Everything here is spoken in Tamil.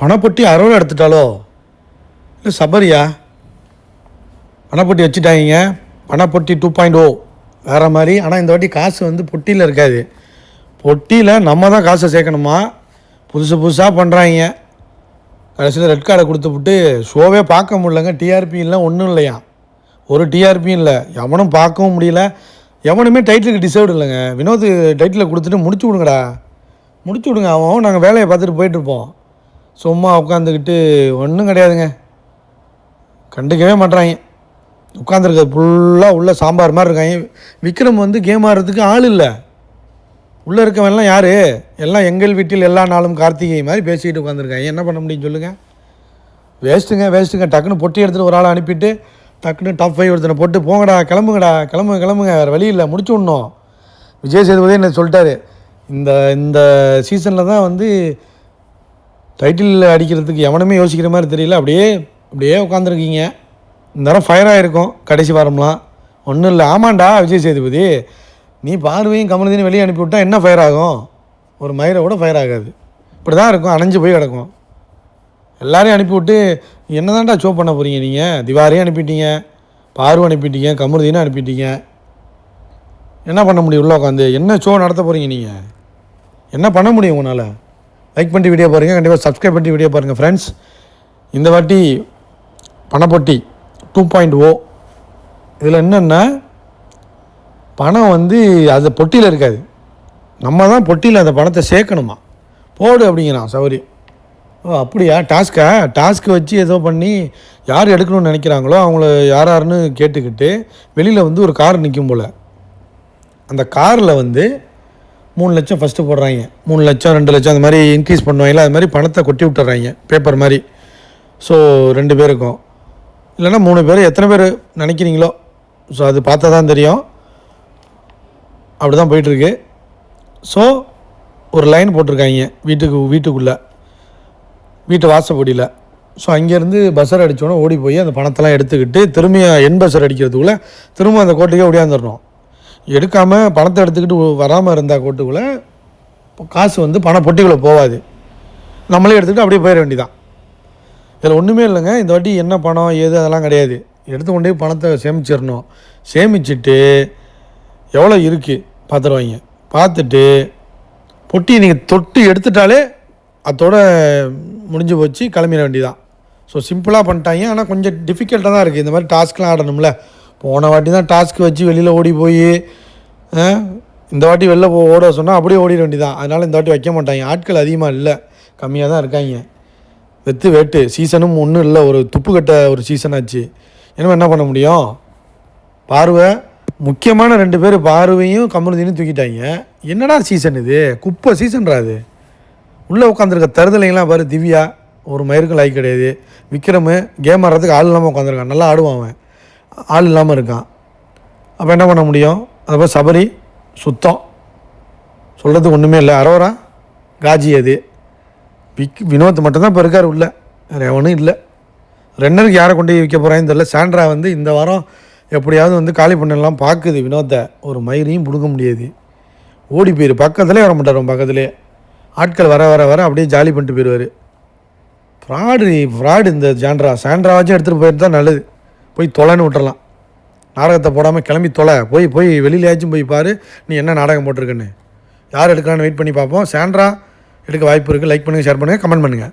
பணப்பொட்டி அறுவடை எடுத்துட்டாலோ இல்லை சபரியா? பணப்பொட்டி வச்சுட்டாங்க. பணப்பொட்டி 2.0 வேறு மாதிரி. ஆனால் இந்த வாட்டி காசு வந்து பொட்டியில் இருக்காது. பொட்டியில் நம்ம தான் காசை சேர்க்கணுமா? புதுசாக பண்ணுறாங்க. கடைசியில் ரெட் கார்டை கொடுத்துப்புட்டு ஷோவே பார்க்க முடியலங்க. டிஆர்பி இல்லை, ஒன்றும் இல்லையா. ஒரு டிஆர்பியும் இல்லை. எவனும் பார்க்கவும் முடியல. எவனுமே டைட்டிலுக்கு டிசர்வ்டு இல்லைங்க. வினோத் டைட்டிலை கொடுத்துட்டு முடிச்சு விடுங்கடா, முடிச்சு விடுங்க. அவன் நாங்கள் வேலையை பார்த்துட்டு போயிட்டுருப்போம். சும்மா உட்காந்துக்கிட்டு ஒன்றும் கிடையாதுங்க. கண்டுக்கவே மாட்றாங்க. உட்காந்துருக்கிறது ஃபுல்லாக உள்ள சாம்பார் மாதிரி இருக்காங்க. விக்ரம் வந்து கேம் ஆடுறதுக்கு ஆள் இல்லை. உள்ளே இருக்கவன்லாம் யார்? எல்லாம் எங்கள் வீட்டில் எல்லா நாளும் கார்த்திகை மாதிரி பேசிக்கிட்டு உட்காந்துருக்காங்க. என்ன பண்ண முடியும்னு சொல்லுங்கள்? வேஸ்ட்டுங்க. டக்குன்னு பொட்டி எடுத்துகிட்டு ஒரு ஆளை அனுப்பிட்டு டக்குன்னு டாப் 5 ஒருத்தனை போட்டு போங்கடா, கிளம்புங்க, வேறு வழி இல்லை, முடிச்சு விடணும். விஜய் சேதுபதி என்ன சொல்லிட்டாரு, இந்த சீசனில் தான் வந்து டைட்டில் அடிக்கிறதுக்கு எவனுமே யோசிக்கிற மாதிரி தெரியல. அப்படியே உட்காந்துருக்கீங்க. இந்த நேரம் ஃபயர் ஆகிருக்கும் கடைசி வாரம்லாம். ஒன்றும் இல்லை. ஆமாண்டா விஜய் சேதுபதி, நீ பார்வையும் கமலத்தையும் வெளியே அனுப்பிவிட்டா என்ன ஃபயர் ஆகும்? ஒரு மயிரை கூட ஃபயர் ஆகாது. இப்படி தான் இருக்கும், அணைஞ்சு போய் கிடக்கும். எல்லாரையும் அனுப்பிவிட்டு என்ன தான்டா ஷோ பண்ண போகிறீங்க நீங்கள்? திவாரையும் அனுப்பிட்டீங்க, பார்வை அனுப்பிட்டீங்க, கமருதீனும் அனுப்பிட்டீங்க. என்ன பண்ண முடியும் உள்ள உட்காந்து? என்ன ஷோ நடத்த போகிறீங்க நீங்கள்? என்ன பண்ண முடியும் உங்களால்? லைக் பண்ணிட்டு வீடியோ பாருங்கள், கண்டிப்பாக சப்ஸ்கிரைப் பண்ணிட்டு வீடியோ பாருங்கள் ஃப்ரெண்ட்ஸ். இந்த வாட்டி பணப்பொட்டி 2.0 இதில் என்னென்னா, பணம் வந்து அது பொட்டியில் இருக்காது. நம்ம தான் பொட்டியில் அந்த பணத்தை சேர்க்கணுமா? போடு அப்படிங்கிறான் சௌரி. ஓ அப்படியா? டாஸ்க்கு வச்சு ஏதோ பண்ணி யார் எடுக்கணும்னு நினைக்கிறாங்களோ அவங்கள யாருன்னு கேட்டுக்கிட்டு வெளியில் வந்து ஒரு கார் நிற்கும் போல். அந்த காரில் வந்து 3 லட்சம் ஃபஸ்ட்டு போடுறாங்க. 3 லட்சம் 2 லட்சம் அந்த மாதிரி இன்க்ரீஸ் பண்ணுவாங்களா, அது மாதிரி பணத்தை கொட்டி விட்டுறாங்க பேப்பர் மாதிரி. ஸோ 2 பேருக்கும் இல்லைன்னா 3 பேர், எத்தனை பேர் நினைக்கிறீங்களோ. ஸோ அது பார்த்தா தான் தெரியும். அப்படி தான் போயிட்டுருக்கு. ஸோ ஒரு லைன் போட்டிருக்காங்க வீட்டுக்குள்ளே, வீட்டு வாசப்படியில். ஸோ அங்கேருந்து பஸ்ஸர் அடித்தோன்னே ஓடி போய் அந்த பணத்தெல்லாம் எடுத்துக்கிட்டு திரும்பி பஸ்ஸர் அடிக்கிறதுக்குள்ளே திரும்ப அந்த கோட்டுக்கே ஓடியாந்துடணும். எடுக்காமல் பணத்தை எடுத்துக்கிட்டு வராமல் இருந்தால் கோட்டுக்குள்ளே காசு வந்து பண பொட்டிக்குள்ளே போகாது. நம்மளே எடுத்துக்கிட்டு அப்படியே போயிட வேண்டியதான். இதில் ஒன்றுமே இல்லைங்க. இந்த வாட்டி என்ன பணம் ஏது அதெல்லாம் கிடையாது. எடுத்துக்கொண்டே பணத்தை சேமிச்சிடணும். சேமிச்சுட்டு எவ்வளோ இருக்குது பார்த்துருவாங்க. பார்த்துட்டு பொட்டி நீங்கள் தொட்டு எடுத்துட்டாலே அதோட முடிஞ்சு போச்சு, கிளம்பிட வேண்டியதான். ஸோ சிம்பிளாக பண்ணிட்டாங்க. ஆனால் கொஞ்சம் டிஃபிகல்ட்டாக தான் இருக்குது. இந்த மாதிரி டாஸ்க்லாம் ஆடணும்ல. போன வாட்டி தான் டாஸ்க் வச்சு வெளியில் ஓடி போய், இந்த வாட்டி வெளில ஓட சொன்னால் அப்படியே ஓடிட வேண்டியதான். அதனால் இந்த வாட்டி வைக்க மாட்டாங்க. ஆட்கள் அதிகமாக இல்லை, கம்மியாக தான் இருக்காங்க. வேட்டு சீசனும் ஒன்றும் இல்லை, ஒரு துப்புக்கட்ட ஒரு சீசன் ஆச்சு. என்ன பண்ண முடியும்? பார்வை முக்கியமான 2 பேர் பார்வையும் கமருதீனும் தூக்கிட்டாங்க. என்னடா சீசன் இது? குப்பை சீசன்ரா அது. உள்ளே உட்காந்துருக்க தருதலைங்களாம் பாரு. திவ்யா ஒரு மயிருக்கும் லைக் கிடையாது. விக்ரமு கேம் ஆடுறதுக்கு ஆள் இல்லாமல் உட்காந்துருக்கான். நல்லா ஆடுவான் அவன், ஆள் இல்லாமல் இருக்கான். அப்போ என்ன பண்ண முடியும்? அதுபோல் சபரி சுத்தம், சொல்கிறதுக்கு ஒன்றுமே இல்லை. அரோரா காஜி அது. வினோத் மட்டும்தான் இப்போ இருக்கார் உள்ள, வேறு எவனும் இல்லை. ரன்னருக்கு யாரை கொண்டு வைக்க போகிறான்னு தெரியல. சாண்ட்ரா வந்து இந்த வாரம் எப்படியாவது வந்து காலி பண்ணலாம் பார்க்குது வினோத்தை. ஒரு மயிரையும் பிடுங்க முடியாது. ஓடி போயிரு, பக்கத்துலேயே வர மாட்டார். பக்கத்துலேயே ஆட்கள் வர அப்படியே ஜாலி பண்ணிட்டு போயிடுவார். ஃப்ராடு இந்த சாண்ட்ராவாச்சும் எடுத்துகிட்டு போயிட்டு தான் நல்லது. போய் தொலைன்னு விட்டுறலாம். நாடகத்தை போடாமல் கிளம்பி தொலை. போய் வெளியிலேயாச்சும் போய் பாரு நீ என்ன நாடகம் போட்டிருக்குன்னு. யார் எடுக்கலான்னு வெயிட் பண்ணி பார்ப்போம். சாண்ட்ரா எடுக்க வாய்ப்பு இருக்குது. லைக் பண்ணுங்கள், ஷேர் பண்ணுங்கள், கமெண்ட் பண்ணுங்கள்.